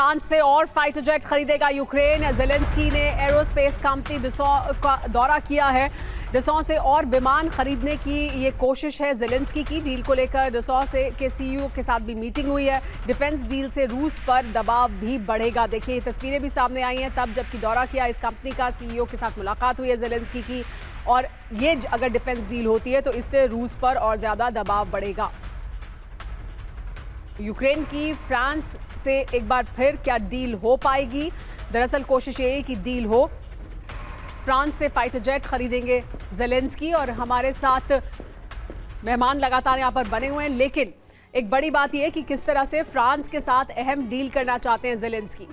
France से और fighter jet खरीदेगा यूक्रेन। जेलेंस्की ने एरोस्पेस कंपनी डसॉ का दौरा किया है। डसॉ से और विमान खरीदने की ये कोशिश है जेलेंस्की की। डील को लेकर डसॉ से के सीईओ के साथ भी मीटिंग हुई है। डिफेंस डील से रूस पर दबाव भी बढ़ेगा। देखिए, तस्वीरें भी सामने आई हैं तब जबकि दौरा किया इस कंपनी का। सीईओ के साथ मुलाकात हुई है जेलेंस्की की, और ये अगर डिफेंस डील होती है तो इससे रूस पर और ज्यादा दबाव बढ़ेगा। यूक्रेन की फ्रांस से एक बार फिर क्या डील हो पाएगी? दरअसल कोशिश ये है कि डील हो। फ्रांस से फाइटर जेट खरीदेंगे जेलेंस्की, और हमारे साथ मेहमान लगातार यहां पर बने हुए हैं। लेकिन एक बड़ी बात यह है कि किस तरह से फ्रांस के साथ अहम डील करना चाहते हैं जेलेंस्की।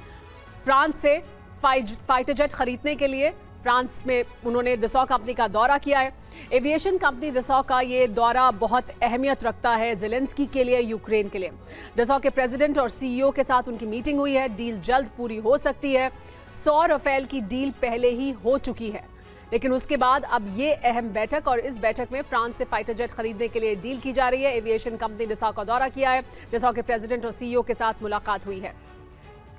फ्रांस से फाइटर जेट खरीदने के लिए फ्रांस में उन्होंने डसॉ कंपनी का दौरा किया है। एविएशन कंपनी डसॉ का ये दौरा बहुत अहमियत रखता है जेलेंस्की के लिए, यूक्रेन के लिए। डसॉ के प्रेसिडेंट और सीईओ के साथ उनकी मीटिंग हुई है। डील जल्द पूरी हो सकती है। 100 राफेल की डील पहले ही हो चुकी है, लेकिन उसके बाद अब ये अहम बैठक, और इस बैठक में फ्रांस से फाइटर जेट खरीदने के लिए डील की जा रही है। एविएशन कंपनी डसॉ का दौरा किया है। डसॉ के प्रेसिडेंट और सीईओ के साथ मुलाकात हुई है।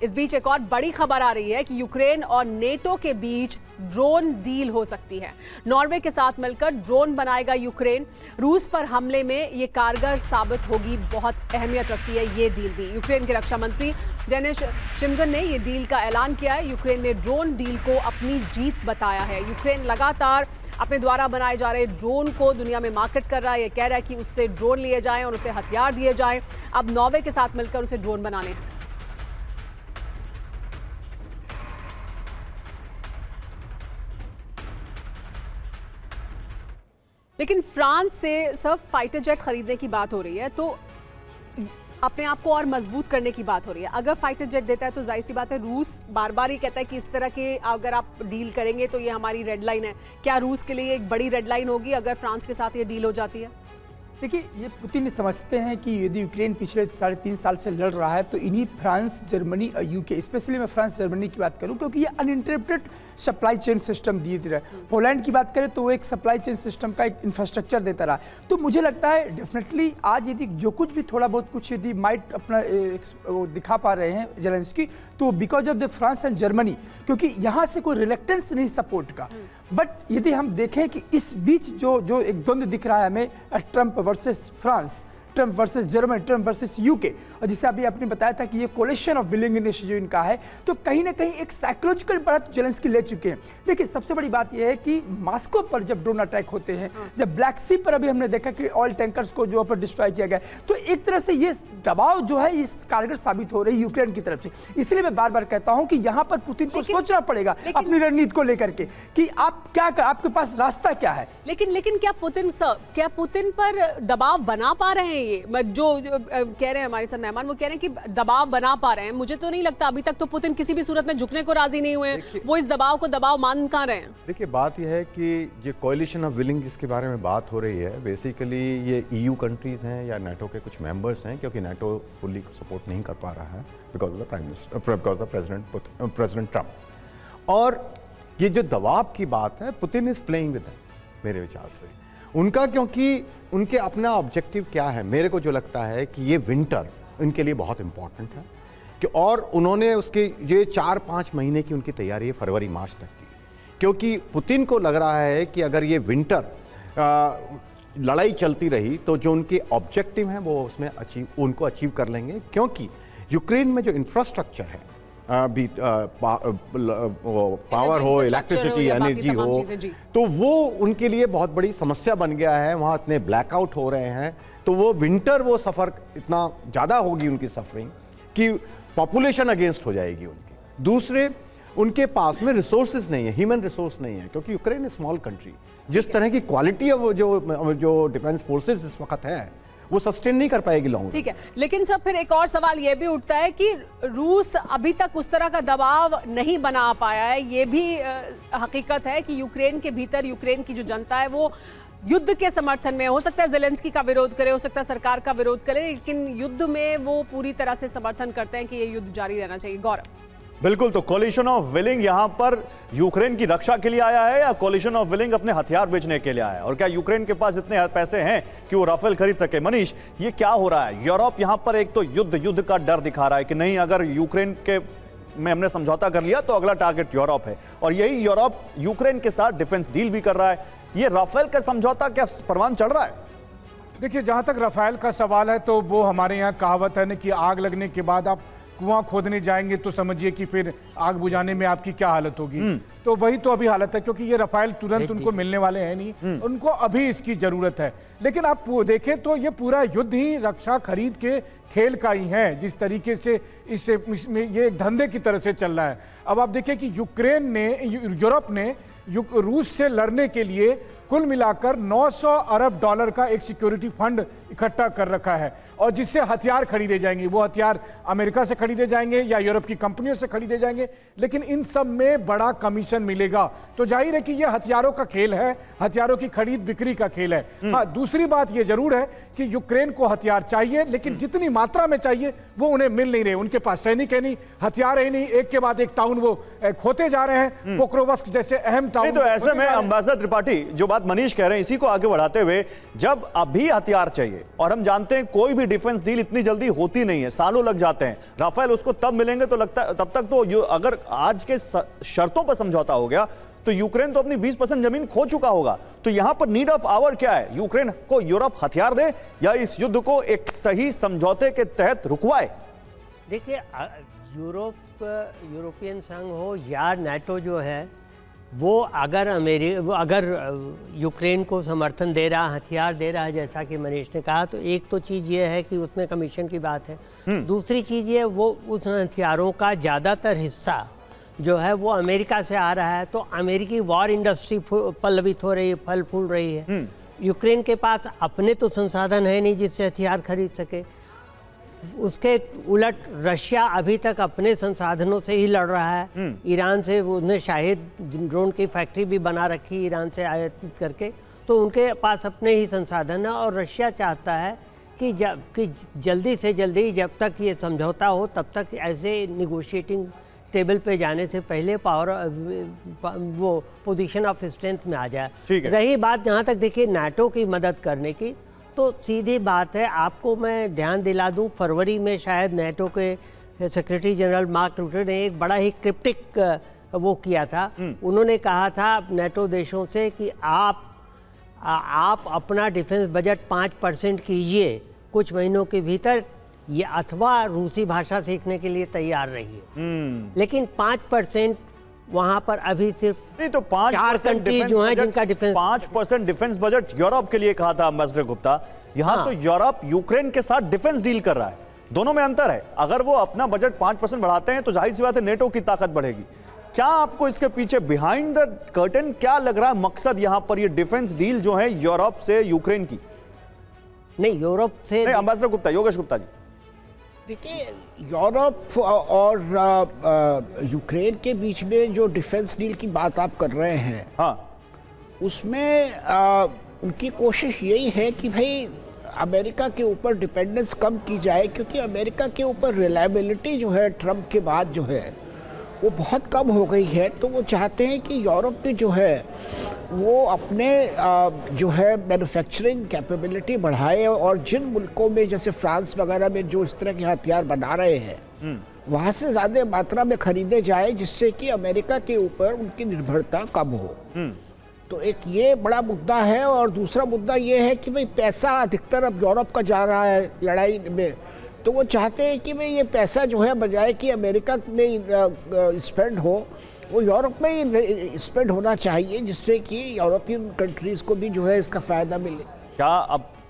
इस बीच एक और बड़ी खबर आ रही है कि यूक्रेन और नेटो के बीच ड्रोन डील हो सकती है। नॉर्वे के साथ मिलकर ड्रोन बनाएगा यूक्रेन। रूस पर हमले में ये कारगर साबित होगी। बहुत अहमियत रखती है ये डील भी। यूक्रेन के रक्षा मंत्री डेनिस शिमगन ने ये डील का ऐलान किया है। यूक्रेन ने ड्रोन डील को अपनी जीत बताया है। यूक्रेन लगातार अपने द्वारा बनाए जा रहे ड्रोन को दुनिया में मार्केट कर रहा है। ये कह रहा है कि उससे ड्रोन लिए जाएं और उसे हथियार दिए जाएं। अब नॉर्वे के साथ मिलकर उसे ड्रोन बनाने हैं। लेकिन फ्रांस से सब फाइटर जेट खरीदने की बात हो रही है, तो अपने आप को और मजबूत करने की बात हो रही है। अगर फाइटर जेट देता है तो जाहिर सी बात है रूस बार बार ही कहता है कि इस तरह के अगर आप डील करेंगे तो ये हमारी रेड लाइन है। क्या रूस के लिए एक बड़ी रेड लाइन होगी अगर फ्रांस के साथ ये डील हो जाती है? देखिए, ये पुतिन समझते हैं कि यदि यूक्रेन पिछले 3.5 साल से लड़ रहा है तो इन्हीं फ्रांस, जर्मनी और यूके, स्पेशली मैं फ्रांस जर्मनी की बात करूं क्योंकि ये अनइंटरप्टेड सप्लाई चेन सिस्टम दिए रहे। पोलैंड की बात करें तो वो एक सप्लाई चेन सिस्टम का एक इंफ्रास्ट्रक्चर देता रहा। तो मुझे लगता है डेफिनेटली आज यदि जो कुछ भी थोड़ा बहुत कुछ यदि माइट अपना दिखा पा रहे हैं जेलेंस्की, तो because of the France and Germany, क्योंकि यहाँ से कोई रिलेक्टेंस नहीं सपोर्ट का। बट यदि हम देखें कि इस बीच जो एक द्वंद्व दिख रहा है हमें, Trump versus France, Trump versus Germany, Trump versus UK, और जिसे अभी आपने बताया था कि ये कोलिशन ऑफ विलिंगनेस जो इनका है, तो कहीं ना कहीं एक साइकोलॉजिकल बढ़त जेलेंस्की ले चुके हैं। देखिए, सबसे बड़ी बात यह है कि मॉस्को पर जब ड्रोन अटैक होते हैं, जब ब्लैक सी पर अभी हमने देखा कि ऑयल टैंकर्स को जो पर डिस्ट्रॉय किया गया, तो एक तरह से ये दबाव जो है इस कारगर साबित हो रही है यूक्रेन की तरफ से। इसलिए मैं बार बार कहता हूं कि यहाँ पर पुतिन को सोचना पड़ेगा अपनी रणनीति को लेकर के कि आप क्या आपके पास रास्ता क्या है। लेकिन क्या पुतिन पर दबाव बना पा रहे हैं? ये जो कह रहे हैं हमारे साथ मेहमान, वो कह रहे हैं कि दबाव बना पा रहे हैं। मुझे तो नहीं लगता, अभी तक तो पुतिन किसी भी सूरत में झुकने को राजी नहीं हुए हैं। वो इस दबाव को दबाव मान कहां रहे हैं? देखिए, बात यह है कि जो कोलिशन ऑफ विलिंग जिसके बारे में बात हो रही है, बेसिकली ये ईयू कंट्रीज हैं या नाटो के कुछ मेंबर्स हैं, क्योंकि नाटो फुल्ली सपोर्ट नहीं कर पा रहा है बिकॉज ऑफ प्रेसिडेंट ट्रंप। और ये जो दबाव की बात है, पुतिन इज प्लेइंग विद मेरे विचार से उनका, क्योंकि उनके अपना ऑब्जेक्टिव क्या है, मेरे को जो लगता है कि ये विंटर उनके लिए बहुत इंपॉर्टेंट है कि, और उन्होंने उसके ये 4-5 महीने की उनकी तैयारी है फरवरी मार्च तक की, क्योंकि पुतिन को लग रहा है कि अगर ये विंटर लड़ाई चलती रही तो जो उनके ऑब्जेक्टिव हैं वो उसमें उनको अचीव कर लेंगे, क्योंकि यूक्रेन में जो इंफ्रास्ट्रक्चर है, पावर हो, इलेक्ट्रिसिटी, एनर्जी हो, तो वो उनके लिए बहुत बड़ी समस्या बन गया है। वहाँ इतने ब्लैकआउट हो रहे हैं, तो वो विंटर वो सफ़र इतना ज़्यादा होगी उनकी सफरिंग कि पॉपुलेशन अगेंस्ट हो जाएगी उनकी। दूसरे, उनके पास में रिसोर्सेज नहीं है, ह्यूमन रिसोर्स नहीं है, क्योंकि यूक्रेन इज स्मॉल कंट्री। जिस तरह की क्वालिटी ऑफ जो डिफेंस फोर्सेज इस वक्त है वो सस्टेन नहीं कर पाएगी लॉन्ग। ठीक है, लेकिन सब फिर एक और सवाल ये भी उठता है कि रूस अभी तक उस तरह का दबाव नहीं बना पाया है। ये भी हकीकत है कि यूक्रेन के भीतर यूक्रेन की जो जनता है वो युद्ध के समर्थन में, हो सकता है जेलेंस्की का विरोध करे, हो सकता है सरकार का विरोध करे, लेकिन युद्ध में वो पूरी तरह से समर्थन करते हैं कि ये युद्ध जारी रहना चाहिए। गौरव, बिल्कुल, तो कोलिशन ऑफ विलिंग यहां पर यूक्रेन की रक्षा के लिए आया है या कोलिशन ऑफ विलिंग अपने हथियार बेचने के लिए आया है? और क्या यूक्रेन के पास इतने पैसे हैं कि वो राफेल खरीद सके? मनीष, ये क्या हो रहा है? यूरोप यहां पर एक तो युद्ध का डर दिखा रहा है कि नहीं, अगर यूक्रेन के में हमने समझौता कर लिया तो अगला टारगेट यूरोप है, और यही यूरोप यूक्रेन के साथ डिफेंस डील भी कर रहा है। ये राफेल का समझौता क्या परवान चढ़ रहा है? देखिए, जहां तक राफेल का सवाल है तो वो हमारे यहाँ कहावत है ना कि आग लगने के बाद आप कुआं खोदने जाएंगे तो समझिए कि फिर आग बुझाने में आपकी क्या हालत होगी। तो वही तो अभी हालत है, क्योंकि ये राफेल तुरंत उनको मिलने वाले हैं नहीं, उनको अभी इसकी जरूरत है। लेकिन आप देखें तो ये पूरा युद्ध ही रक्षा खरीद के खेल का ही है, जिस तरीके से इसमें ये एक धंधे की तरह से चल रहा है। अब आप देखिए कि यूरोप ने रूस से लड़ने के लिए कुल मिलाकर 900 अरब डॉलर का एक सिक्योरिटी फंड इकट्ठा कर रखा है, और जिससे हथियार खरीदे जाएंगे। वो हथियार अमेरिका से खरीदे जाएंगे या यूरोप की कंपनियों से खरीदे जाएंगे, लेकिन इन सब में बड़ा कमीशन मिलेगा। तो जाहिर है कि ये हथियारों का खेल है, हथियारों की खरीद बिक्री का खेल है। हाँ, दूसरी बात ये जरूर है कि यूक्रेन को हथियार चाहिए, लेकिन जितनी मात्रा में चाहिए वो उन्हें मिल नहीं रहे। उनके पास सैनिक है नहीं, हथियार है नहीं, एक के बाद एक टाउन वो खोते जा रहे हैं, पोक्रोवस्क जैसे अहम टाउन। तो ऐसे में अंबासडर त्रिपाठी, जो बात मनीष कह रहे हैं इसी को आगे बढ़ाते हुए, जब अभी हथियार चाहिए, और हम जानते हैं कोई भी डिफेंस डील इतनी जल्दी होती नहीं है, सालों लग जाते हैं। राफेल उसको तब मिलेंगे तो लगता है तब तक तो अगर आज के शर्तों पर समझौता हो गया तो यूक्रेन तो अपनी 20% जमीन खो चुका होगा। तो यहां पर नीड ऑफ आवर क्या है? यूक्रेन को यूरोप हथियार दे या इस युद्ध को एक सही समझौते के तहत रुकवाए? देखिए, यूरोपियन संघ हो या नाटो जो है, वो अगर यूक्रेन को समर्थन दे रहा, हथियार दे रहा है, जैसा कि मनीष ने कहा, तो एक तो चीज़ ये है कि उसमें कमीशन की बात है। दूसरी चीज़ ये, वो उस हथियारों का ज़्यादातर हिस्सा जो है वो अमेरिका से आ रहा है, तो अमेरिकी वॉर इंडस्ट्री पल्लवित हो रही है, फल फूल रही है। यूक्रेन के पास अपने तो संसाधन है नहीं जिससे हथियार खरीद सके। उसके उलट रशिया अभी तक अपने संसाधनों से ही लड़ रहा है। ईरान से उसने शाहिद ड्रोन की फैक्ट्री भी बना रखी, ईरान से आयातित करके, तो उनके पास अपने ही संसाधन है। और रशिया चाहता है कि जल्दी से जल्दी, जब तक ये समझौता हो तब तक ऐसे निगोशिएटिंग टेबल पे जाने से पहले वो पोजीशन ऑफ स्ट्रेंथ में आ जाए। रही बात जहाँ तक देखिए नाटो की मदद करने की, तो सीधी बात है, आपको मैं ध्यान दिला दूं, फरवरी में शायद नाटो के सेक्रेटरी जनरल मार्क रूटे ने एक बड़ा ही क्रिप्टिक वो किया था। उन्होंने कहा था नाटो देशों से कि आप अपना डिफेंस बजट 5% कीजिए कुछ महीनों के भीतर, ये अथवा रूसी भाषा सीखने के लिए तैयार रहिए। लेकिन 5% वहां पर अभी सिर्फ नहीं, तो 5% जो है जिनका डिफेंस 5% डिफेंस बजट यूरोप के लिए कहा था अम्बेसडर गुप्ता। यहां तो यूरोप यूक्रेन के साथ डिफेंस डील कर रहा है, दोनों में अंतर है। अगर वो अपना बजट 5% बढ़ाते हैं तो जाहिर सी बात है नेटो की ताकत बढ़ेगी। क्या आपको इसके पीछे बिहाइंड द कर्टन क्या लग रहा है मकसद यहां पर ये डिफेंस डील जो है यूरोप से यूक्रेन की? नहीं, यूरोप से नहीं, अम्बेसडर गुप्ता, योगेश गुप्ता जी। देखिए, यूरोप और यूक्रेन के बीच में जो डिफेंस डील की बात आप कर रहे हैं, हाँ, उसमें उनकी कोशिश यही है कि भाई अमेरिका के ऊपर डिपेंडेंस कम की जाए, क्योंकि अमेरिका के ऊपर रिलायबिलिटी जो है ट्रम्प के बाद जो है वो बहुत कम हो गई है। तो वो चाहते हैं कि यूरोप में जो है वो अपने जो है मैन्युफैक्चरिंग कैपेबिलिटी बढ़ाए, और जिन मुल्कों में जैसे फ्रांस वगैरह में जो इस तरह के हथियार बना रहे हैं वहाँ से ज़्यादा मात्रा में खरीदे जाए, जिससे कि अमेरिका के ऊपर उनकी निर्भरता कम हो। तो एक ये बड़ा मुद्दा है। और दूसरा मुद्दा ये है कि भाई पैसा अधिकतर अब यूरोप का जा रहा है लड़ाई में, तो वो चाहते हैं कि भाई ये पैसा जो है बजाय कि अमेरिका में स्पेंड हो, वो यूरोप में ही स्पेंड होना चाहिए, जिससे कि यूरोपियन कंट्रीज़ को भी जो है इसका फ़ायदा मिले।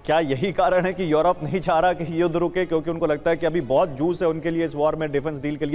क्या यही कारण है कि यूरोप नहीं चाह रहा कि युद्ध रुके, क्योंकि उनको लगता है कि अभी बहुत जूस है उनके लिए इस वॉर में डिफेंस डील के लिए?